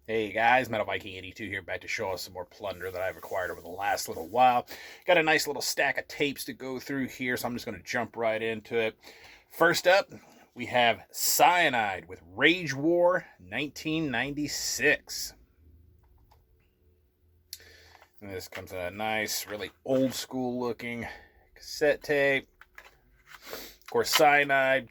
Hey guys, Metal Viking 82 here, back to show us some more plunder that I've acquired over the last little while. Got a nice little stack of tapes to go through here, so I'm just going to jump right into it. First up, we have Cyanide with Rage War 1996. And this comes in a nice, really old school looking cassette tape. Of course, Cyanide.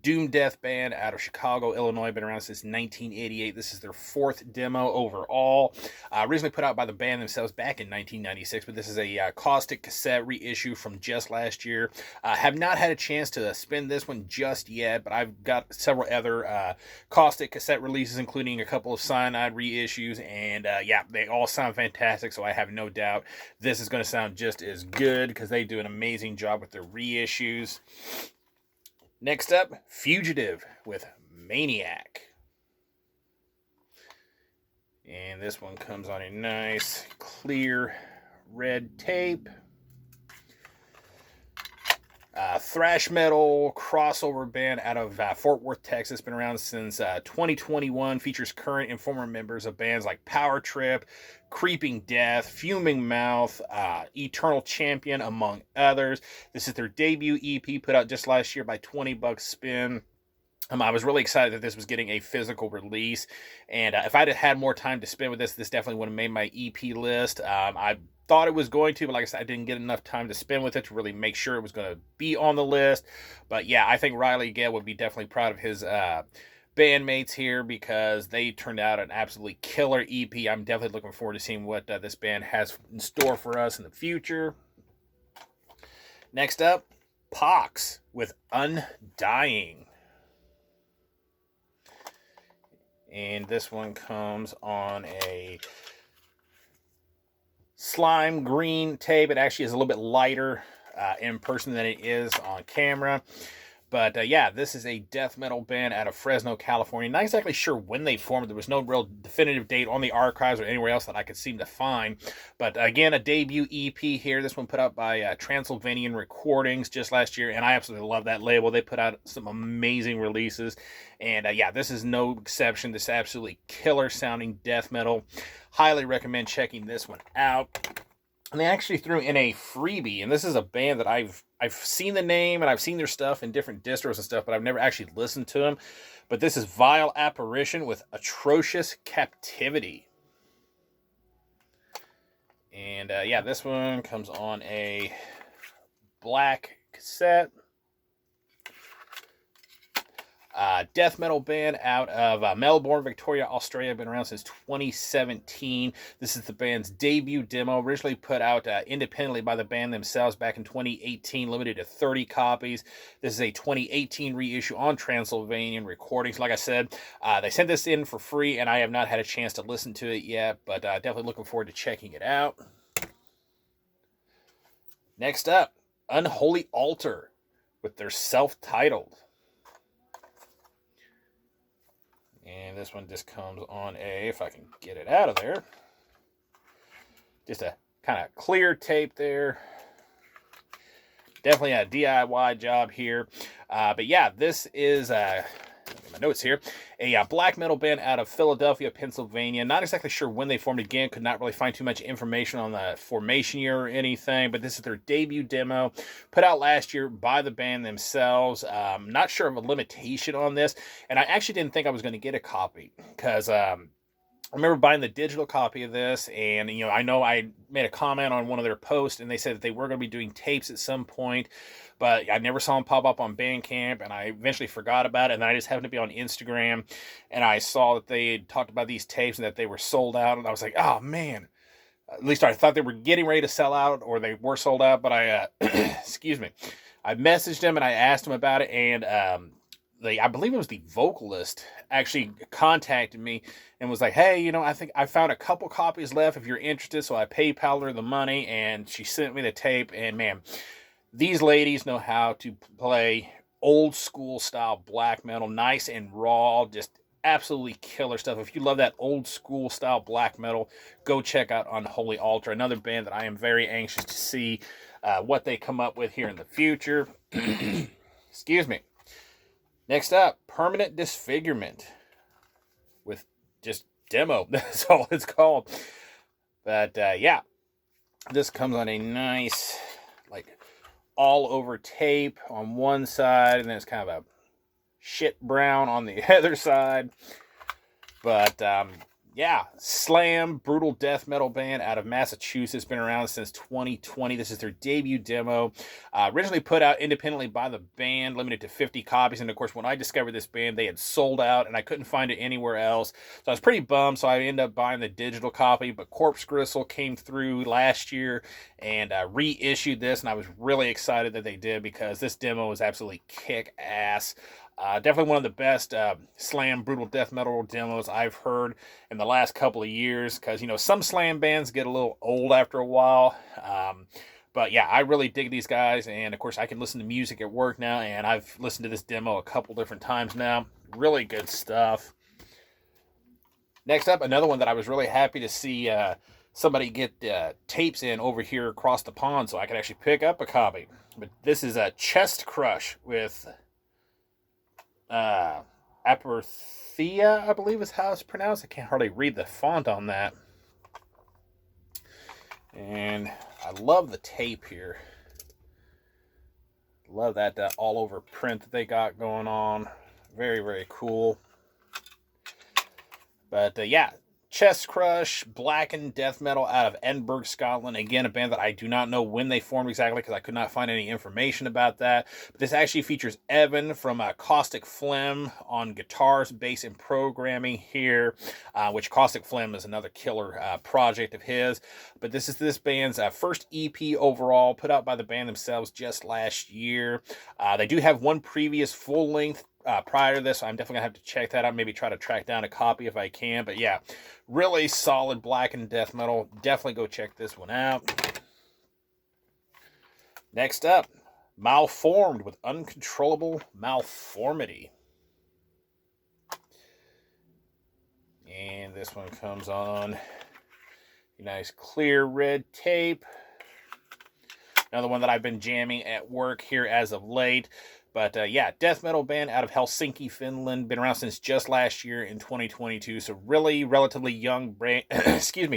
Doom Death Band out of Chicago, Illinois, been around since 1988. This is their fourth demo overall. Originally put out by the band themselves back in 1996, but this is a caustic cassette reissue from just last year. Have not had a chance to spin this one just yet, but I've got several other caustic cassette releases, including a couple of Cyanide reissues, and yeah, they all sound fantastic, so I have no doubt this is going to sound just as good because they do an amazing job with their reissues. Next up, Fugitive with Maniac. And this one comes on a nice, clear red tape. Thrash metal crossover band out of Fort Worth, Texas. Been around since 2021. Features current and former members of bands like Power Trip, Creeping Death, Fuming Mouth, Eternal Champion, among others. This is their debut EP put out just last year by $20 spin. I was really excited that this was getting a physical release, and if I'd had more time to spend with this definitely would have made my EP list. I thought it was going to, but like I said, I didn't get enough time to spend with it to really make sure it was going to be on the list. But yeah, I think Riley Gale would be definitely proud of his bandmates here because they turned out an absolutely killer EP. I'm definitely looking forward to seeing what this band has in store for us in the future. Next up, Pox with Undying. And this one comes on a slime green tape. It actually is a little bit lighter in person than it is on camera. But yeah, this is a death metal band out of Fresno, California. Not exactly sure when they formed. There was no real definitive date on the archives or anywhere else that I could seem to find. But again, a debut EP here. This one put out by Transylvanian Recordings just last year. And I absolutely love that label. They put out some amazing releases. And yeah, this is no exception. This absolutely killer sounding death metal. Highly recommend checking this one out. And they actually threw in a freebie, and this is a band that I've seen the name and I've seen their stuff in different distros and stuff, but I've never actually listened to them. But this is Vile Apparition with Atrocious Captivity. And yeah, this one comes on a black cassette. Death metal band out of Melbourne, Victoria, Australia. Been around since 2017. This is the band's debut demo, originally put out independently by the band themselves back in 2018, limited to 30 copies. This is a 2018 reissue on Transylvanian Recordings. Like I said, they sent this in for free, and I have not had a chance to listen to it yet, but definitely looking forward to checking it out. Next up, Unholy Altar with their self-titled. And this one just comes on a, if I can get it out of there, just a kind of clear tape there. Definitely a DIY job here. But yeah, this is my notes here. A black metal band out of Philadelphia, Pennsylvania. Not exactly sure when they formed again. Could not really find too much information on the formation year or anything. But this is their debut demo, put out last year by the band themselves. Not sure of a limitation on this. And I actually didn't think I was going to get a copy because I remember buying the digital copy of this, and I know I made a comment on one of their posts, and they said that they were going to be doing tapes at some point, but I never saw them pop up on Bandcamp, and I eventually forgot about it, and then I just happened to be on Instagram, and I saw that they had talked about these tapes and that they were sold out, and I was like, oh man. At least I thought they were getting ready to sell out, or they were sold out, but I, excuse me, I messaged them and I asked them about it, and I believe it was the vocalist actually contacted me and was like, hey, I think I found a couple copies left if you're interested. So I PayPal'd her the money and she sent me the tape. And man, these ladies know how to play old school style black metal, nice and raw, just absolutely killer stuff. If you love that old school style black metal, go check out Unholy Altar, another band that I am very anxious to see what they come up with here in the future. Excuse me. Next up, Permanent Disfigurement with just demo. That's all it's called. But yeah, this comes on a nice, like, all over tape on one side, and then it's kind of a shit brown on the other side. But yeah, Slam, brutal death metal band out of Massachusetts, been around since 2020. This is their debut demo. Originally put out independently by the band, limited to 50 copies. And of course, when I discovered this band, they had sold out and I couldn't find it anywhere else. So I was pretty bummed. So I ended up buying the digital copy. But Corpse Gristle came through last year and reissued this. And I was really excited that they did, because this demo is absolutely kick ass. Definitely one of the best slam brutal death metal demos I've heard in the last couple of years, because, you know, some slam bands get a little old after a while. But yeah, I really dig these guys, and of course I can listen to music at work now, and I've listened to this demo a couple different times now. Really good stuff. Next up, another one that I was really happy to see somebody get tapes in over here across the pond, so I could actually pick up a copy. But this is a Chest Crush with Aperthea, I believe is how it's pronounced. I can't hardly read the font on that. And I love the tape here. Love that all over print that they got going on. Very, very cool. But yeah, Chest Crush, blackened death metal out of Edinburgh, Scotland. Again, a band that I do not know when they formed exactly, because I could not find any information about that. But this actually features Evan from Caustic Phlegm on guitars, bass, and programming here, which Caustic Phlegm is another killer project of his. But this is this band's first EP overall, put out by the band themselves just last year. They do have one previous full-length prior to this, so I'm definitely gonna have to check that out, maybe try to track down a copy if I can. But yeah, really solid blackened death metal. Definitely go check this one out. Next up, Malformed with Uncontrollable Malformity. And this one comes on a nice clear red tape. Another one that I've been jamming at work here as of late. But yeah, death metal band out of Helsinki, Finland. Been around since just last year in 2022. So really relatively young brand,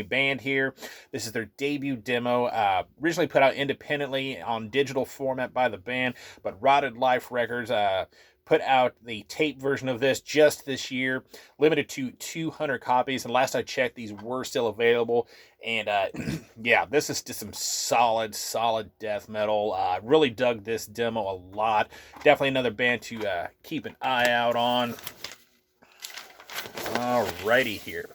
band here. This is their debut demo. Originally put out independently on digital format by the band, but Rotted Life Records put out the tape version of this just this year, limited to 200 copies. And last I checked, these were still available. And yeah, this is just some solid death metal. Really dug this demo a lot. Definitely another band to keep an eye out on. Alrighty here.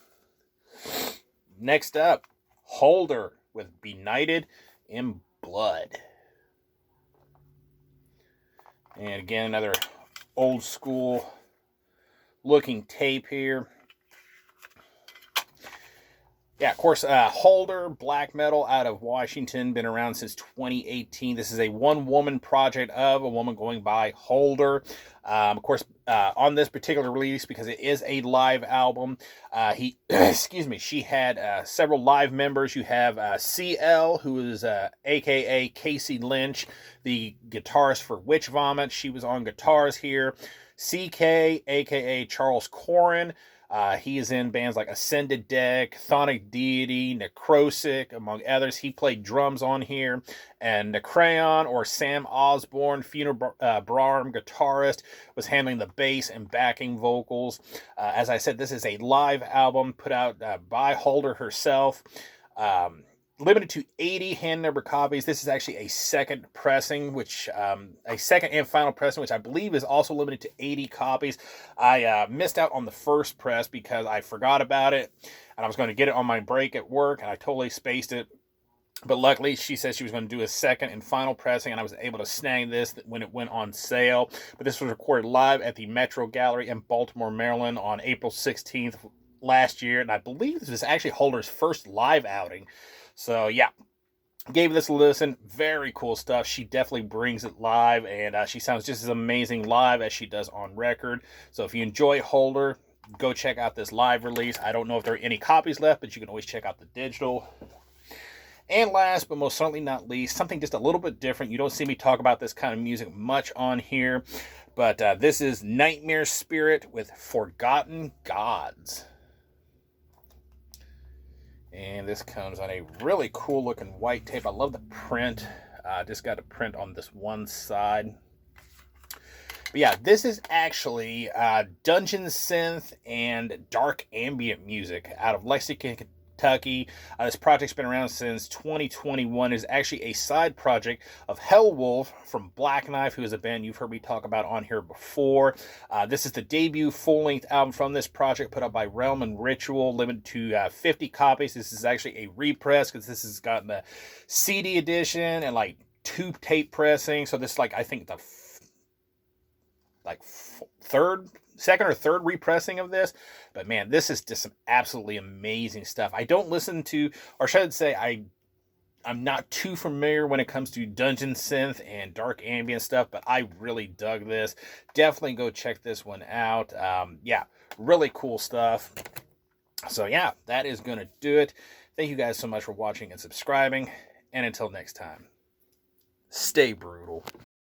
Next up, Holder with Benighted in Blood. And again, another old school looking tape here. Yeah, of course, Holder, black metal out of Washington, been around since 2018. This is a one-woman project of a woman going by Holder. Of course, on this particular release, because it is a live album, she had several live members. You have CL, who is a.k.a. Casey Lynch, the guitarist for Witch Vomit. She was on guitars here. CK, a.k.a. Charles Corin. He is in bands like Ascended Deck, Chthonic Deity, Necrosic, among others. He played drums on here. And Necreon, or Sam Osborne, Funeral Brahm guitarist, was handling the bass and backing vocals. As I said, this is a live album put out by Holder herself. Limited to 80 hand number copies. This is actually a second pressing, which a second and final pressing, which I believe is also limited to 80 copies. I missed out on the first press because I forgot about it, and I was going to get it on my break at work, and I totally spaced it. But luckily, she said she was going to do a second and final pressing, and I was able to snag this when it went on sale. But this was recorded live at the Metro Gallery in Baltimore, Maryland on April 16th last year, and I believe this is actually Holder's first live outing. So yeah, gave this a listen. Very cool stuff. She definitely brings it live, and she sounds just as amazing live as she does on record. So if you enjoy Holder, go check out this live release. I don't know if there are any copies left, but you can always check out the digital. And last, but most certainly not least, something just a little bit different. You don't see me talk about this kind of music much on here, but this is Nightmare Spirit with Forgotten Gods. And this comes on a really cool looking white tape. I love the print. Just got a print on this one side. But yeah, this is actually dungeon synth and dark ambient music out of Lexington, Kentucky. This project's been around since 2021. It's actually a side project of Hellwolf from Black Knife, who is a band you've heard me talk about on here before. This is the debut full-length album from this project, put out by Realm and Ritual, limited to 50 copies. This is actually a repress because this has gotten the CD edition and like 2 tape pressing. So this is like, I think the second or third repressing of this. But man, this is just some absolutely amazing stuff. I don't listen to, or should I say, I'm not too familiar when it comes to dungeon synth and dark ambient stuff, but I really dug this. Definitely go check this one out. Yeah, really cool stuff. So yeah, that is going to do it. Thank you guys so much for watching and subscribing. And until next time, stay brutal.